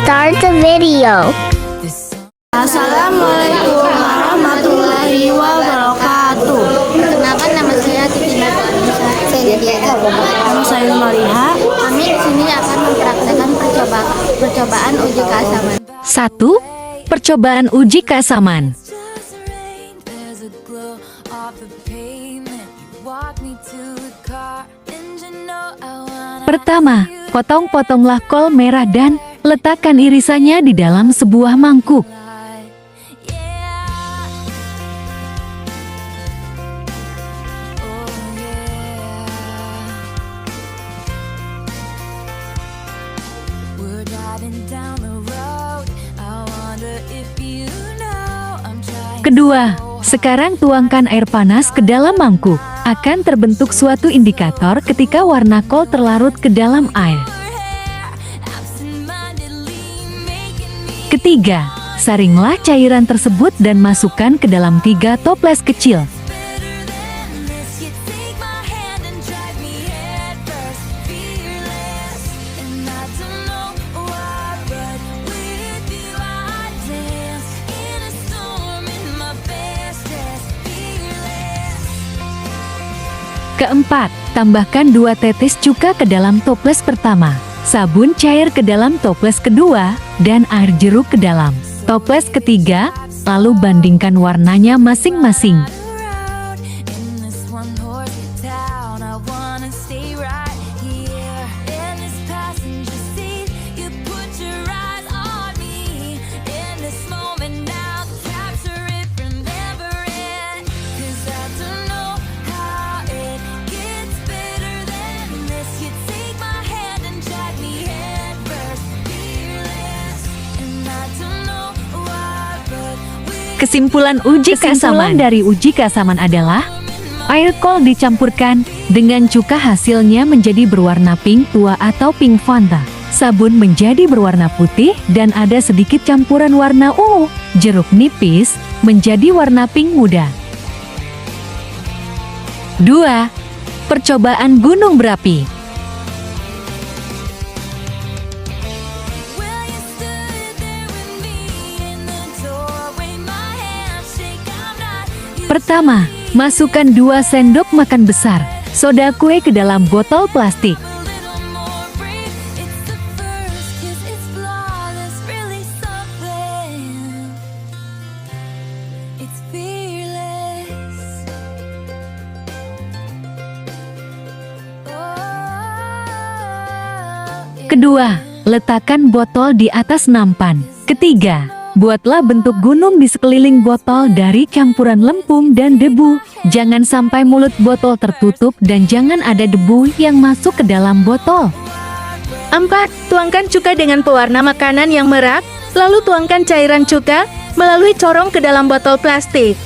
start the video. Assalamualaikum warahmatullahi wabarakatuh. Perkenalkan, nama saya Titi Nurtanisa. Saya Diana. Nama saya Mariha. Kami di sini akan mempraktekkan percobaan uji keasaman. 1. Percobaan uji keasaman. Pertama, potong-potonglah kol merah dan letakkan irisannya di dalam sebuah mangkuk. Kedua, sekarang tuangkan air panas ke dalam mangkuk. Akan terbentuk suatu indikator ketika warna kol terlarut ke dalam air. Ketiga, saringlah cairan tersebut dan masukkan ke dalam 3 toples kecil. Keempat, tambahkan 2 tetes cuka ke dalam toples pertama, sabun cair ke dalam toples kedua, dan air jeruk ke dalam toples ketiga, lalu bandingkan warnanya masing-masing. Kesimpulan uji keasaman dari uji keasaman adalah air kol dicampurkan dengan cuka, hasilnya menjadi berwarna pink tua atau pink Fanta. Sabun menjadi berwarna putih dan ada sedikit campuran warna ungu. Jeruk nipis menjadi warna pink muda. 2. Percobaan gunung berapi. Pertama, masukkan 2 sendok makan besar soda kue ke dalam botol plastik. Kedua, letakkan botol di atas nampan. Ketiga, buatlah bentuk gunung di sekeliling botol dari campuran lempung dan debu. Jangan sampai mulut botol tertutup dan jangan ada debu yang masuk ke dalam botol. 4. Tuangkan cuka dengan pewarna makanan yang merak, lalu tuangkan cairan cuka melalui corong ke dalam botol plastik.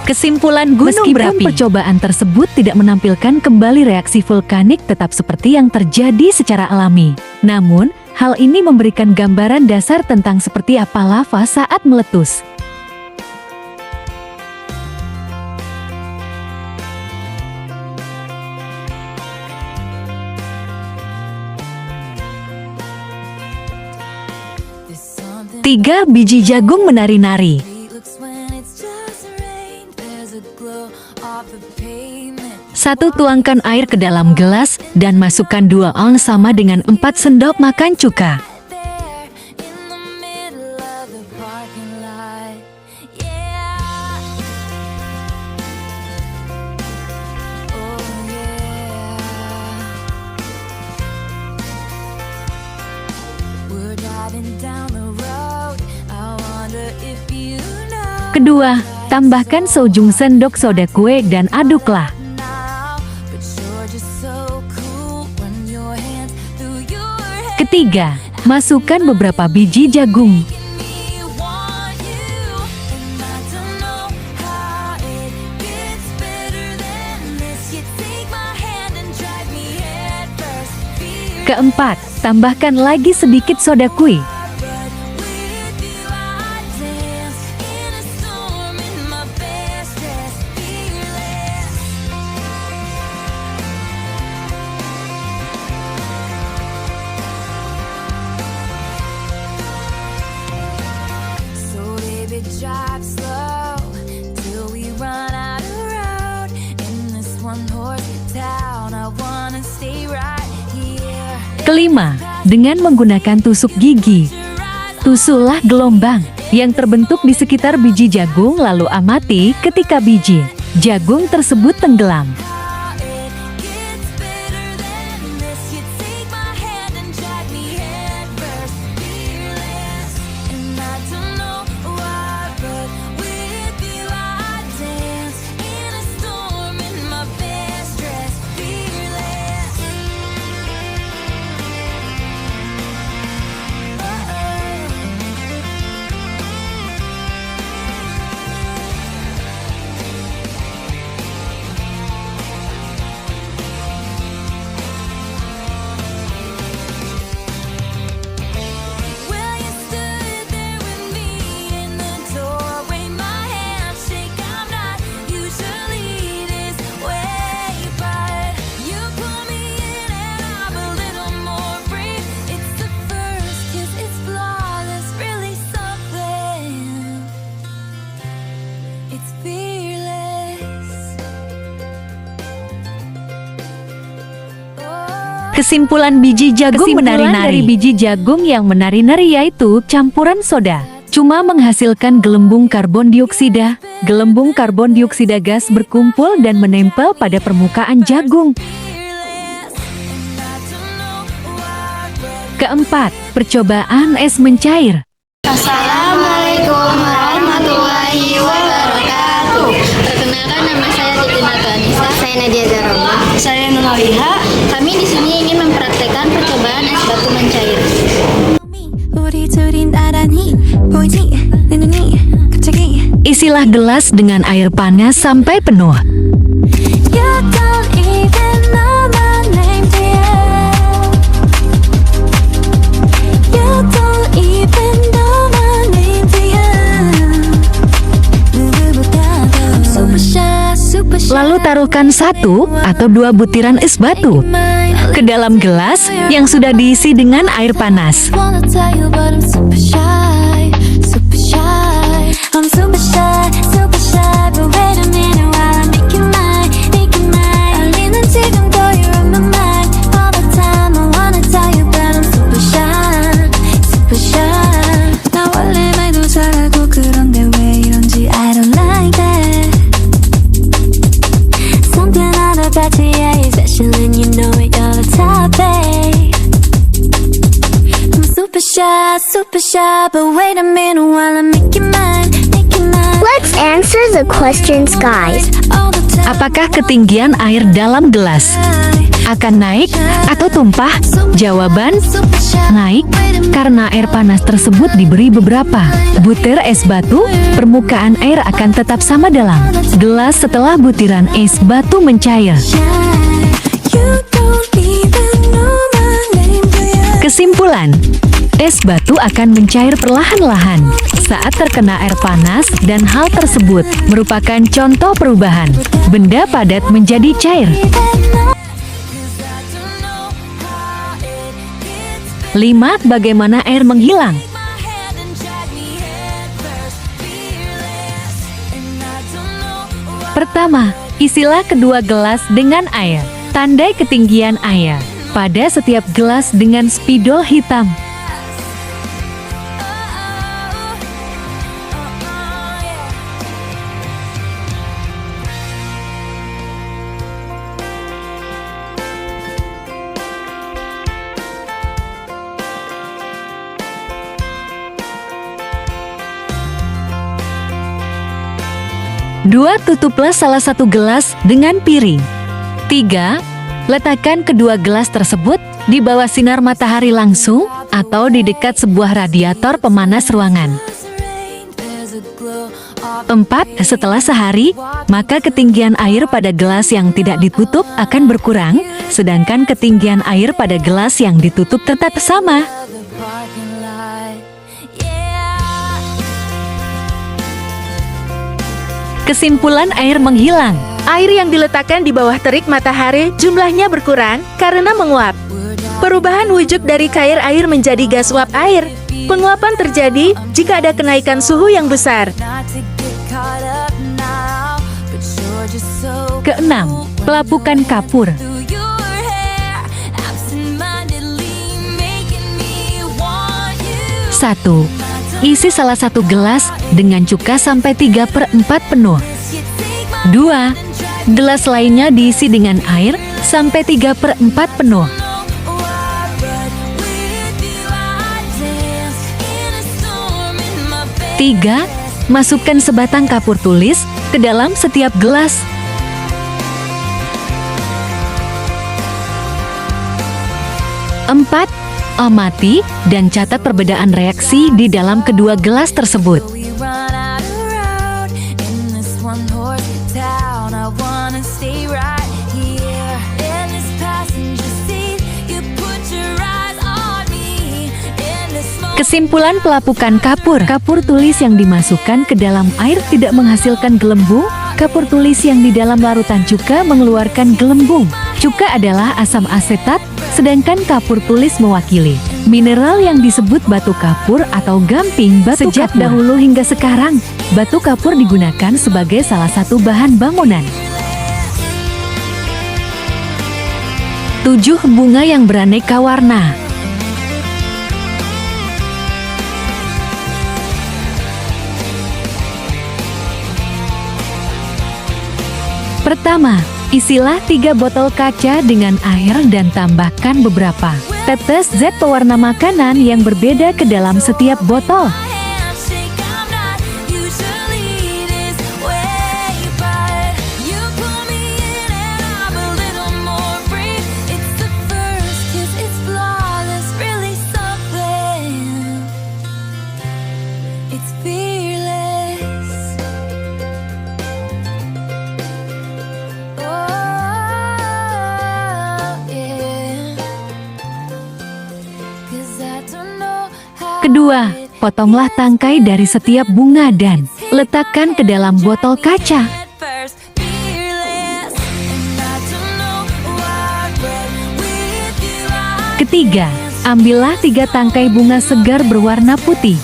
Kesimpulan gunung berapi. Meskipun percobaan tersebut tidak menampilkan kembali reaksi vulkanik tetap seperti yang terjadi secara alami. Namun, hal ini memberikan gambaran dasar tentang seperti apa lava saat meletus. Tiga biji jagung menari-nari. 1. Tuangkan air ke dalam gelas dan masukkan 2 ounce sama dengan 4 sendok makan cuka. Kedua, tambahkan seujung sendok soda kue dan aduklah. Ketiga, masukkan beberapa biji jagung. Keempat, tambahkan lagi sedikit soda kue. Drive slow till we run out of road in this one horse town. I wanna stay right here. Kelima, dengan menggunakan tusuk gigi. Tusulah gelombang yang terbentuk di sekitar biji jagung lalu amati ketika biji jagung tersebut tenggelam. Kesimpulan biji jagung menari-nari. Dari biji jagung yang menari-nari yaitu campuran soda cuma menghasilkan gelembung karbon dioksida. Gelembung karbon dioksida gas berkumpul dan menempel pada permukaan jagung. Keempat, percobaan es mencair. Assalamualaikum warahmatullahi wabarakatuh. Perkenalkan, nama saya Titina Tuanisa. Saya Nadia Zaroma. Saya Nuraliha. Kami di sini ingin mempraktekkan percobaan es batu mencair. Isilah gelas dengan air panas sampai penuh. Lalu taruhkan 1 atau 2 butiran es batu ke dalam gelas yang sudah diisi dengan air panas. Super shy, but wait a minute while I make you mine, Let's answer the questions, guys. Apakah ketinggian air dalam gelas akan naik atau tumpah? Jawaban naik karena air panas tersebut diberi beberapa butir es batu. Permukaan air akan tetap sama dalam gelas setelah butiran es batu mencair. Kesimpulan, es batu akan mencair perlahan-lahan saat terkena air panas dan hal tersebut merupakan contoh perubahan benda padat menjadi cair. 5. Bagaimana air menghilang? Pertama, isilah kedua gelas dengan air. Tandai ketinggian air pada setiap gelas dengan spidol hitam. Dua, tutuplah salah satu gelas dengan piring. 3. Letakkan kedua gelas tersebut di bawah sinar matahari langsung atau di dekat sebuah radiator pemanas ruangan. 4. Setelah sehari, maka ketinggian air pada gelas yang tidak ditutup akan berkurang, sedangkan ketinggian air pada gelas yang ditutup tetap sama. Kesimpulan air menghilang. Air yang diletakkan di bawah terik matahari jumlahnya berkurang karena menguap. Perubahan wujud dari cair air menjadi gas uap air. Penguapan terjadi jika ada kenaikan suhu yang besar. Keenam, pelapukan kapur. 1. Isi salah satu gelas dengan cuka sampai 3/4 penuh. 2. Gelas lainnya diisi dengan air sampai 3/4 penuh. 3. Masukkan sebatang kapur tulis ke dalam setiap gelas. 4. Amati dan catat perbedaan reaksi di dalam kedua gelas tersebut. Kesimpulan pelapukan kapur. Kapur tulis yang dimasukkan ke dalam air tidak menghasilkan gelembung. Kapur tulis yang di dalam larutan cuka mengeluarkan gelembung. Cuka adalah asam asetat, sedangkan kapur tulis mewakili mineral yang disebut batu kapur atau gamping batu kapur. Sejak dahulu hingga sekarang, batu kapur digunakan sebagai salah satu bahan bangunan. 7. Bunga yang beraneka warna. Pertama, isilah 3 botol kaca dengan air dan tambahkan beberapa tetes zat pewarna makanan yang berbeda ke dalam setiap botol. Kedua, potonglah tangkai dari setiap bunga dan letakkan ke dalam botol kaca. Ketiga, ambillah 3 tangkai bunga segar berwarna putih.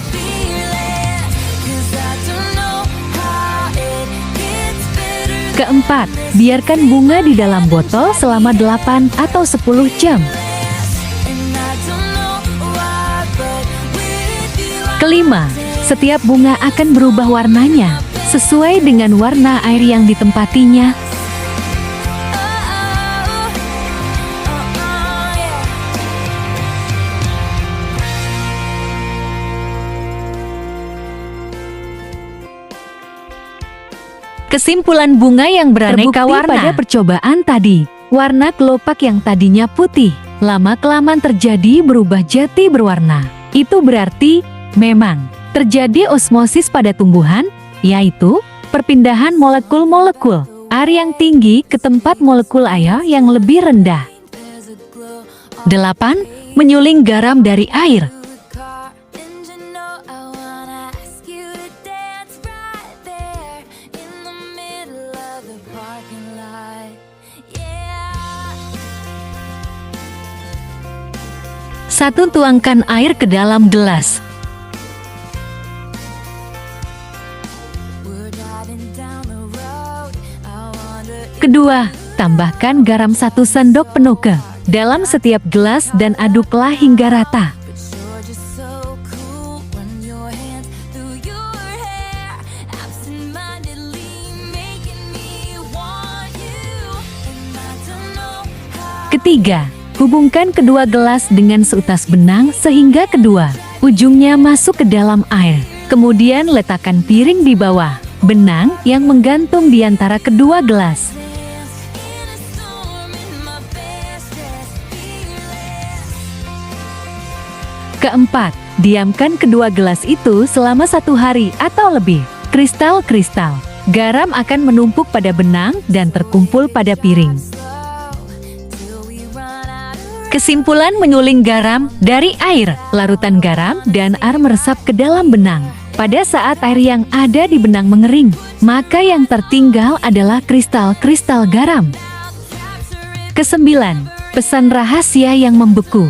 Keempat, biarkan bunga di dalam botol selama 8 atau 10 jam. Kelima, setiap bunga akan berubah warnanya sesuai dengan warna air yang ditempatinya. Kesimpulan bunga yang beraneka warna. Pada percobaan tadi, warna kelopak yang tadinya putih, lama-kelamaan terjadi berubah jadi berwarna. Itu berarti memang terjadi osmosis pada tumbuhan, yaitu perpindahan molekul-molekul air yang tinggi ke tempat molekul air yang lebih rendah. 8. Menyuling garam dari air. Satu, tuangkan air ke dalam gelas. Kedua, tambahkan garam 1 sendok penuh ke dalam setiap gelas dan aduklah hingga rata. Ketiga, hubungkan kedua gelas dengan seutas benang sehingga kedua ujungnya masuk ke dalam air. Kemudian letakkan piring di bawah benang yang menggantung di antara kedua gelas. Keempat, Diamkan kedua gelas itu selama 1 hari atau lebih. Kristal-kristal garam akan menumpuk pada benang dan terkumpul pada piring. Kesimpulan menyuling garam dari air. Larutan garam dan air meresap ke dalam benang. Pada saat air yang ada di benang mengering, maka yang tertinggal adalah kristal-kristal garam. Kesembilan, pesan rahasia yang membeku.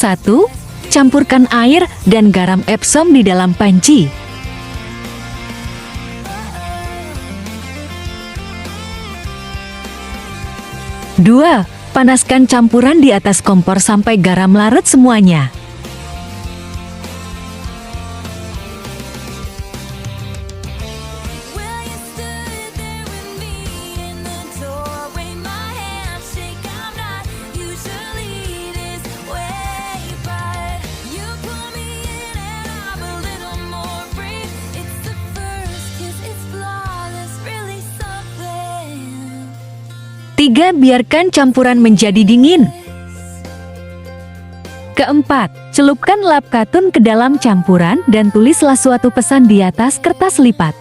Satu, campurkan air dan garam Epsom di dalam panci. 2. Panaskan campuran di atas kompor sampai garam larut semuanya. 3. Biarkan campuran menjadi dingin. Keempat, celupkan lap katun ke dalam campuran dan tulislah suatu pesan di atas kertas lipat.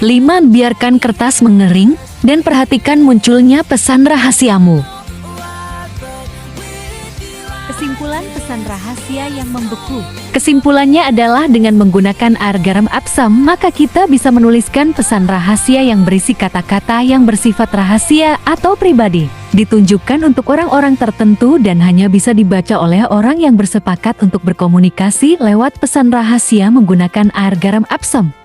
Lima, biarkan kertas mengering dan perhatikan munculnya pesan rahasiamu. Kesimpulan pesan rahasia yang membeku. Kesimpulannya adalah dengan menggunakan air garam Epsom, maka kita bisa menuliskan pesan rahasia yang berisi kata-kata yang bersifat rahasia atau pribadi. Ditunjukkan untuk orang-orang tertentu dan hanya bisa dibaca oleh orang yang bersepakat untuk berkomunikasi lewat pesan rahasia menggunakan air garam Epsom.